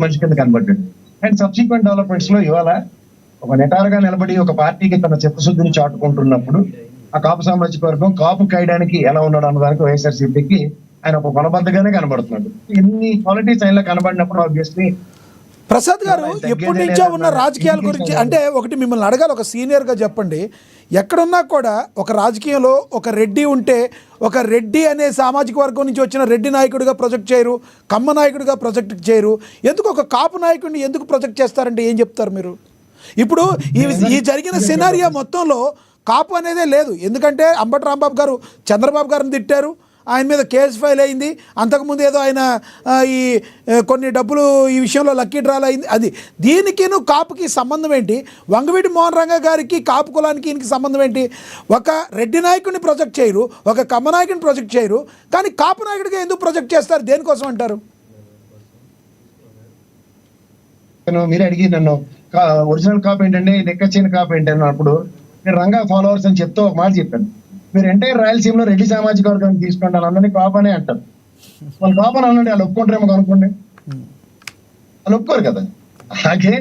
మనిషి కింద కనబడ్డాడు. అండ్ సబ్సిక్వెంట్ డెవలప్మెంట్స్ లో ఇవాళ ఒక నెటారుగా నిలబడి ఒక పార్టీకి తన చిత్తశుద్ధిని చాటుకుంటున్నప్పుడు ఆ కాపు సామాజిక వర్గం కాపు కాయడానికి ఎలా ఉన్నాడు అన్నదానికి వైఎస్ఆర్సీపీకి ఆయన ఒక కొనబద్దగానే కనబడుతున్నాడు. ఎన్ని క్వాలిటీస్ ఆయనలో కనబడినప్పుడు ఆబ్వియస్లీ ప్రసాద్ గారు ఎప్పటి నుంచో ఉన్న రాజకీయాల గురించి అంటే ఒకటి మిమ్మల్ని అడగాలి, ఒక సీనియర్గా చెప్పండి. ఎక్కడున్నా కూడా ఒక రాజకీయంలో ఒక రెడ్డి ఉంటే ఒక రెడ్డి అనే సామాజిక వర్గం నుంచి వచ్చిన రెడ్డి నాయకుడిగా ప్రొజెక్ట్ చేయరు, కమ్మ నాయకుడిగా ప్రొజెక్ట్ చేయరు. ఎందుకు ఒక కాపు నాయకుడిని ఎందుకు ప్రొజెక్ట్ చేస్తారంటే ఏం చెప్తారు మీరు? ఇప్పుడు ఈ జరిగిన సినారియో మొత్తంలో కాపు అనేదే లేదు. ఎందుకంటే అంబటి రాంబాబు గారు చంద్రబాబు గారిని తిట్టారు, ఆయన మీద కేసు ఫైల్ అయింది. అంతకుముందు ఏదో ఆయన ఈ కొన్ని డబ్బులు ఈ విషయంలో లక్కీ డ్రాల్ అయింది. అది దీనికిను కాపుకి సంబంధం ఏంటి? వంగవీటి మోహన్ రంగ గారికి కాపు కులానికి ఈయనకి సంబంధం ఏంటి? ఒక రెడ్డి నాయకుడిని ప్రొజెక్ట్ చేయరు, ఒక కమ్మ నాయకుడిని ప్రొజెక్ట్ చేయరు, కానీ కాపు నాయకుడిగా ఎందుకు ప్రొజెక్ట్ చేస్తారు? దేనికోసం అంటారు? మీరు అడిగి నన్ను ఒరిజినల్ కాపు ఏంటంటే నెక్కచ్చిన కాపు ఏంటని అప్పుడు నేను రంగా ఫాలోవర్స్ అని చెప్తూ ఒక మాట చెప్పాను. మీరు ఎంటైర్ రాయలసీమలో రెడ్డి సామాజిక వర్గాన్ని తీసుకుంటాను అందరినీ కాపు అనే అంటారు. వాళ్ళు కాపు అని అనండి, వాళ్ళు ఒప్పుకుంటారేమో అనుకోండి, వాళ్ళు ఒప్పుకోరు కదా. అలాగే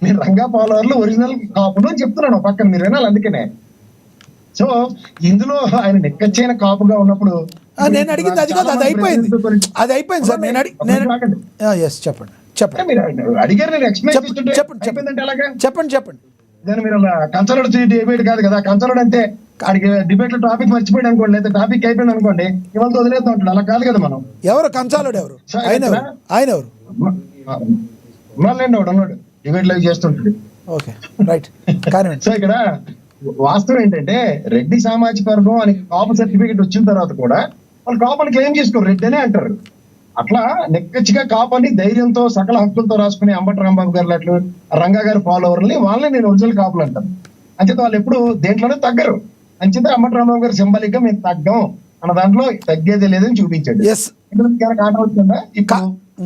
నేను రంగా ఫాలోవర్లు ఒరిజినల్ కాపులు అని చెప్తున్నాను పక్కన, మీరు వినాలి. అందుకనే సో ఇందులో ఆయన నెక్కచ్చైన కాపుగా ఉన్నప్పుడు నేను అడిగింది అది కాదు, అది అయిపోయింది, అది అయిపోయింది సార్. చెప్పండి చెప్పండి అడిగారు, నేను ఎక్స్ప్లెయిన్ చెప్పండి. దాని మీరు అలా కన్సల్ట్ డిబేట్ కాదు కదా. కన్సల్ట్ అంటే ఆడికి డిబేట్ లో టాపిక్ మర్చిపోయాడు అనుకోండి, లేదా టాపిక్ అయిపోయింది అనుకోండి, ఇవాళ వదిలేస్తూ ఉంటాడు. అలా కాదు కదా మనం. ఎవరు కన్సల్ట్? ఎవరు ఆయన? ఎవరు ఉన్నాడు డిబేట్ లైవ్ చేస్తుంటాడు. Okay right. సో ఇక్కడ వాస్తవం ఏంటంటే రెడ్డి సామాజిక వర్గం అని కాపు సర్టిఫికేట్ వచ్చిన తర్వాత కూడా వాళ్ళు కాపు అని క్లెయిమ్ చేసుకోరు, రెడ్డి అనే అంటారు. అట్లా నెక్కచ్చిగా కాపు అని ధైర్యంతో సకల హక్కులతో రాసుకునే అంబటి రాంబాబు గారు అట్లు రంగా గారి ఫాలోవర్ని వాళ్ళని నేను ఒరిజినల్ కాపులు అంటాను. అంచేత వాళ్ళు ఎప్పుడు దేంట్లోనే తగ్గరు. అంచేత అంబటి రాంబాబు గారు సింబాలిక్ గా మేము తగ్గం అన్న దాంట్లో తగ్గేదే లేదని చూపించాడు. ఆట వచ్చిందా ఇప్పుడు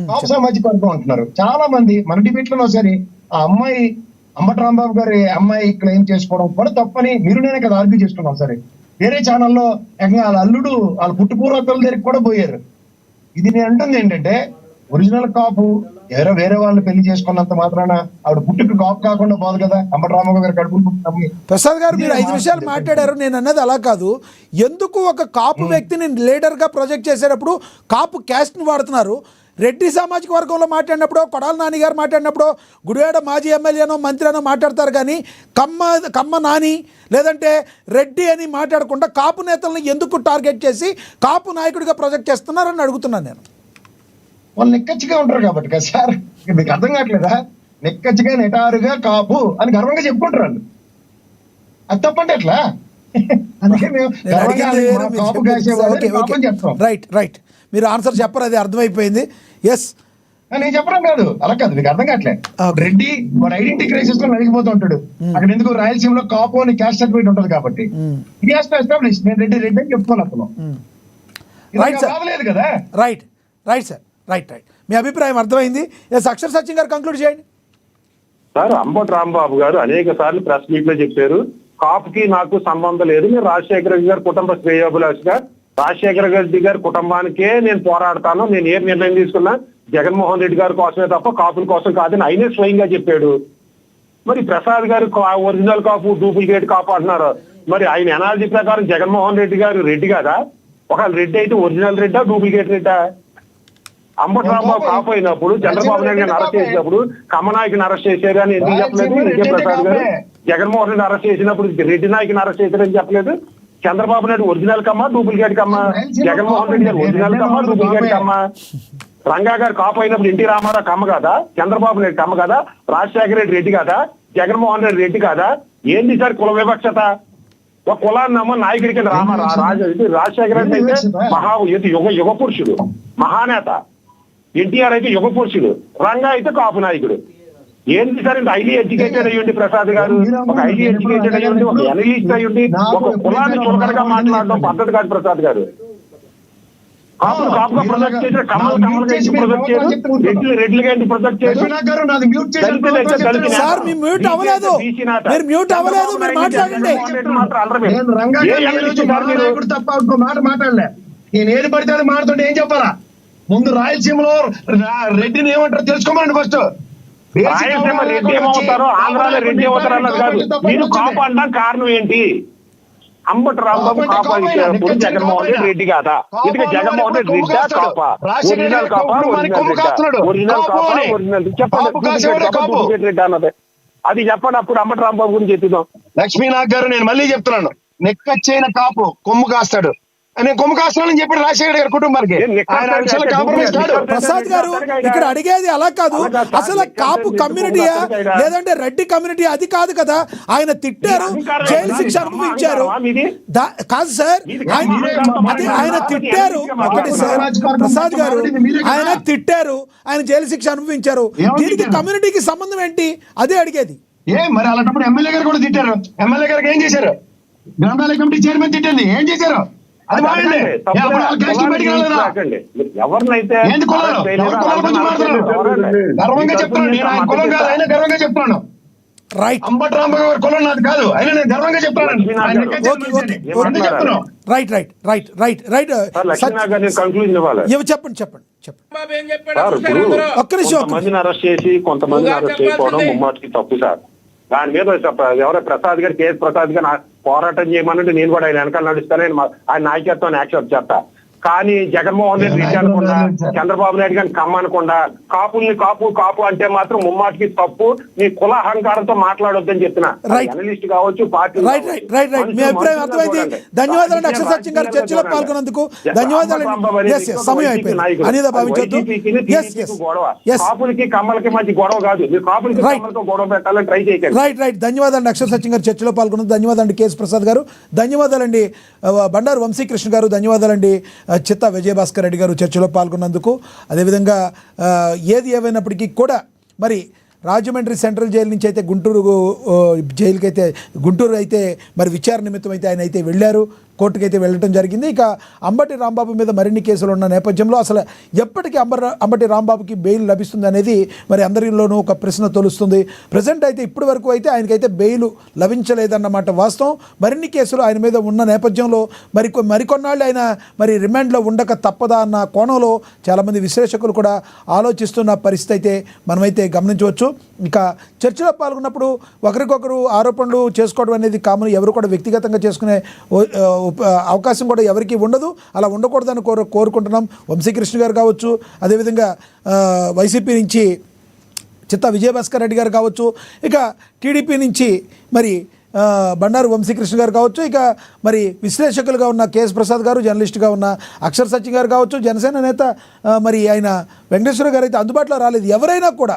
కాపు సామాజిక వర్గం అంటున్నారు చాలా మంది. మన డిబేట్ లో ఒకసారి ఆ అమ్మాయి అంబటి రాంబాబు గారి అమ్మాయి క్లెయిమ్ చేసుకోవడం కూడా తప్పని మీరు నేనే కదా ఆర్గ్యూ చేసుకున్నాం. సరే వేరే ఛానల్లో వాళ్ళ అల్లుడు వాళ్ళ పుట్టుపూర్వకుల దగ్గరికి కూడా పోయారు. ఇది నేను అంటుంది ఏంటంటే ఒరిజినల్ కాపు ఎవరో వేరే వాళ్ళని పెళ్లి చేసుకున్నంత మాత్రాన ఆవిడ పుట్టుకు కాపు కాకుండా పోదు కదా. అంబటి రాంబాబు గారు కడుపు. ప్రసాద్ గారు మీరు 5 నిమిషాలు మాట్లాడారు, నేను అన్నది అలా కాదు. ఎందుకు ఒక కాపు వ్యక్తిని లీడర్గా ప్రొజెక్ట్ చేసేటప్పుడు కాపు క్యాస్ట్ని వాడుతున్నారు? రెడ్డి సామాజిక వర్గంలో మాట్లాడినప్పుడు, కొడాల నాని గారు మాట్లాడినప్పుడు, గుడివాడ మాజీ ఎమ్మెల్యేనో మంత్రినో మాట్లాడతారు, కానీ కమ్మ నాని లేదంటే రెడ్డి అని మాట్లాడకుండా కాపు నేతలను ఎందుకు టార్గెట్ చేసి కాపు నాయకుడిగా ప్రొజెక్ట్ చేస్తున్నారని అడుగుతున్నాను నేను. వాళ్ళు నెక్కచ్చిగా ఉంటారు కాబట్టి కదా సార్, మీకు అర్థం కావట్లేదా? నెక్కచ్చిగా నెటారుగా కాపు అని గర్వంగా చెప్పుకుంటారు వాళ్ళు. అది తప్పంటే ఎట్లా? అందుకే మేము కాపు చెప్తాం. రైట్ మీరు ఆన్సర్ చెప్పరు, అది అర్థమైపోయింది. ఎస్ నేను చెప్పడం కాదు, అలా కాదు, మీకు అర్థం కావట్లేదు. రెడ్డి వాడు ఐడెంటిటీ క్రైసిస్ లో నలిగిపోతూ ఉంటాడు. అక్కడ ఎందుకు రాయలసీమలో కాపు అని క్యాస్ట్ సర్టిఫికేట్ ఉంటుంది కాబట్టి ఎస్టాబ్లిష్ నేను రెడ్డి అని చెప్తాను అతను. కదా రైట్ సార్. మీ అభిప్రాయం అర్థమైంది. ఎస్ అక్షర్ సచిన్ గారు కంక్లూడ్ చేయండి సార్. అంబటి రాంబాబు గారు అనేక సార్లు ప్రెస్ మీట్ లో చెప్పారు కాపుకి నాకు సంబంధం లేదు, నేను రాజశేఖర రెడ్డి గారు కుటుంబ శ్రేయోభిలాషిగా రాజశేఖర రెడ్డి గారి కుటుంబానికే నేను పోరాడతాను, నేను ఏ నిర్ణయం తీసుకున్నా జగన్మోహన్ రెడ్డి గారి కోసమే తప్ప కాపుల కోసం కాదని ఆయనే స్వయంగా చెప్పాడు. మరి ప్రసాద్ గారు ఒరిజినల్ కాపు డూప్లికేట్ కాపు అంటున్నారు. మరి ఆయన ఎనాలజీ ప్రకారం జగన్మోహన్ రెడ్డి గారు రెడ్డి కాదా? ఒకవేళ రెడ్డి అయితే ఒరిజినల్ రెడ్డా డూప్లికేట్ రెడ్డా? అంబటి రాంబాబు కాపు అయినప్పుడు చంద్రబాబు నాయుడు గారిని అరెస్ట్ చేసినప్పుడు కమ్మనాయకుని అరెస్ట్ చేశారు అని ఎందుకు చెప్పలేదు విజయప్రసాద్ గారు? జగన్మోహన్ రెడ్డి అరెస్ట్ చేసినప్పుడు రెడ్డి నాయకుని అరెస్ట్ చేశారని చెప్పలేదు. Chandrababu Naidu original Kamma duplicate Kamma? జగన్మోహన్ రెడ్డి గారు ఒరిజినల్ కమ్మా డూప్లికేట్ కమ్మా? రంగా గారు కాపు అయినప్పుడు ఎన్టీ రామారావు కమ్మ కదా, చంద్రబాబు నాయుడు కమ్మ కదా, రాజశేఖర రెడ్డి రెడ్డి కదా, జగన్మోహన్ రెడ్డి రెడ్డి కదా? ఏంటి సార్ కుల వివక్షత? ఒక కులాన్ని నమ్మ నాయకుడి కింద రాజశేఖర రెడ్డి అయితే యుగ పురుషుడు, మహానేత. ఎన్టీఆర్ అయితే యుగ పురుషుడు, రంగా అయితే కాపు నాయకుడు. ఏంటి సార్ ఇంత హైలీ ఎడ్యుకేటెడ్ అయ్యండి ప్రసాద్ గారు, ఒక హైలీ ఎడ్యుకేటెడ్ అయ్యండి, ఒక ఎనలిస్ట్ అయ్యండి ఒక కులాన్ని చులకనగా మాట్లాడడం పద్ధతి కాదు ప్రసాద్ గారు. కాపులు కాపుగా ప్రొజెక్ట్ చేశారు, కమ్మలు కమ్మలుగా ఎందుకు ప్రొజెక్ట్ చేయరు, రెడ్లుగా ఎందుకు ప్రొజెక్ట్ చేయరు? తప్ప మాట మాట్లాడలే. నేను ఏది పడితే అది మాట్లాడుతుంటే ఏం చెప్పాలా? ముందు రాయలసీమలో రెడ్డిని ఏమంటారో తెలుసుకోమని ఫస్ట్. రాయలసీమ రెడ్డి ఏమవుతారో ఆంధ్రాలో రెడ్డి అవుతారో అన్నది కాదు. మీరు కాపు అనడానికి కారణం ఏంటి? అంబటి రాంబాబు కాపా ఇప్పుడు జగన్మోహన్ రెడ్డి రెడ్డి కాదా? ఇది జగన్మోహన్ రెడ్డి రెడ్డా కాపా? ఒరిజినల్ కాపా ఒరిజినల్ కాపా ఒరిజినల్ చెప్పండి రెడ్డి అన్నది అది చెప్పండి. అప్పుడు అంబటి రాంబాబు గురించి చెప్తాం. లక్ష్మీనాథ్ గారు నేను మళ్ళీ చెప్తున్నాను, నెక్కచ్చైన కాపు కొమ్ము కాస్తాడు అని కొమ్ము కాస్తానని చెప్పి రాజశేఖర గారి కుటుంబానికి ఆయన విషయాలు కాంప్రమైజ్ కాదు. ప్రసాద్ గారు ఇక్కడ అడిగేది అలా కాదు, అసలు కాపు కమ్యూనిటీయా లేదంటే రెడ్డి కమ్యూనిటీ అది కాదు కదా. ఆయన తిట్టారు, జైలు శిక్ష అనుభవించారు. కాదు సార్, ఆయన తిట్టారు. ఒకటి సార్ ప్రసాద్ గారు, ఆయన తిట్టారు, ఆయన జైలు శిక్ష అనుభవించారు. దీనికి కమ్యూనిటీకి సంబంధం ఏంటి? అదే అడిగేది. మరి అలాంటప్పుడు ఎమ్మెల్యే గారు కూడా తిట్టారు. ఎమ్మెల్యే గారికి ఏం చేశారు? గ్రంథాలయ కమిటీ చైర్మన్ తిట్టింది, ఏం చేశారు? అది బాగుంది. ఎవరినైతే గర్వంగా చెప్తున్నాను, నేను ఆయన కులం కాదు, ఆయన గర్వంగా చెప్తున్నాను. రైట్, అంబటి రాంబాబు గారి కులం నాది కాదు, అయినా నేను గర్వంగా చెప్తున్నాను. Right right right right right చెప్పండి చెప్పండి చెప్పండి. ఒక్క నిమిషం. కొంతమందిని అరెస్ట్ చేసి కొంతమందిని అరెస్ట్ చేయకపోవడం ముమ్మాటికి తప్పు సార్. దాని మీద ఎవరో ప్రసాద్ గారు, కేఎస్ ప్రసాద్ గారు పోరాటం చేయమనంటే నేను కూడా ఆయన వెనకాల నడుస్తానని ఆయన నాయకత్వాన్ని యాక్సెప్ట్ చేస్తా. కానీ జగన్మోహన్ రెడ్డి రెడ్డి అనకుండా, చంద్రబాబు నాయుడు గారిని కమ్మనకుండా కాపుల్ని కాపు కాపు అంటే మాత్రం ముమ్మాటికి తప్పు. నీ కుల అహంకారంతో మాట్లాడొద్దని చెప్తున్నా. అనలిస్ట్ కావచ్చు, party. Right right right right మీ అభిప్రాయం అర్థమైంది. ధన్యవాదాలు అక్షర సత్యం గారు, చర్చలో పాల్గొన్నందుకు ధన్యవాదాలు. సమయం అయిపోయింది అనేది భావించొద్దు. కాపులకి కమ్మలకి మధ్య గొడవ కాదు, మీరు కాపులకి కమ్మలతో గొడవ పెట్టాలని ట్రై చేయకండి. రైట్ రైట్ ధన్యవాదాలు అక్షర సత్యం గారు, చర్చలో పాల్గొన్నందుకు ధన్యవాదాలు. కేఎస్ ప్రసాద్ గారు ధన్యవాదాలండి. బండారు వంశీకృష్ణ గారు ధన్యవాదాలండి. చిత్తా విజయభాస్కర్ రెడ్డి గారు చర్చలో పాల్గొన్నందుకు. అదేవిధంగా ఏది ఏమైనప్పటికీ కూడా మరి రాజమండ్రి సెంట్రల్ జైలు నుంచి అయితే గుంటూరు జైలుకి అయితే, గుంటూరు అయితే మరి విచారణ నిమిత్తం అయితే ఆయన అయితే వెళ్ళారు, కోర్టుకు అయితే వెళ్ళడం జరిగింది. ఇక అంబటి రాంబాబు మీద మరిన్ని కేసులు ఉన్న నేపథ్యంలో అసలు ఎప్పటికీ అంబటి రాంబాబుకి బెయిల్ లభిస్తుంది అనేది మరి అందరిలోనూ ఒక ప్రశ్న తొలుస్తుంది. ప్రజెంట్ అయితే ఇప్పటి వరకు అయితే ఆయనకైతే బెయిల్ లభించలేదన్నమాట వాస్తవం. మరిన్ని కేసులు ఆయన మీద ఉన్న నేపథ్యంలో మరికొన్నాళ్ళు ఆయన మరి రిమాండ్లో ఉండక తప్పదా అన్న కోణంలో చాలామంది విశ్లేషకులు కూడా ఆలోచిస్తున్న పరిస్థితి అయితే మనమైతే గమనించవచ్చు. ఇక చర్చలో పాల్గొన్నప్పుడు ఒకరికొకరు ఆరోపణలు చేసుకోవడం అనేది కామన్, ఎవరు కూడా వ్యక్తిగతంగా చేసుకునే అవకాశం కూడా ఎవరికి ఉండదు. అలా ఉండకూడదని కోరుకుంటున్నాం. వంశీకృష్ణ గారు కావచ్చు, అదేవిధంగా వైసీపీ నుంచి చిత్తా విజయభాస్కర్ రెడ్డి గారు కావచ్చు, ఇక టీడీపీ నుంచి మరి బండారు వంశీకృష్ణ గారు కావచ్చు, ఇక మరి విశ్లేషకులుగా ఉన్న కేఎస్ ప్రసాద్ గారు, జర్నలిస్ట్గా ఉన్న అక్షర్ సత్యం గారు కావచ్చు, జనసేన నేత మరి ఆయన వెంకటేశ్వర గారు అయితే అందుబాటులో రాలేదు. ఎవరైనా కూడా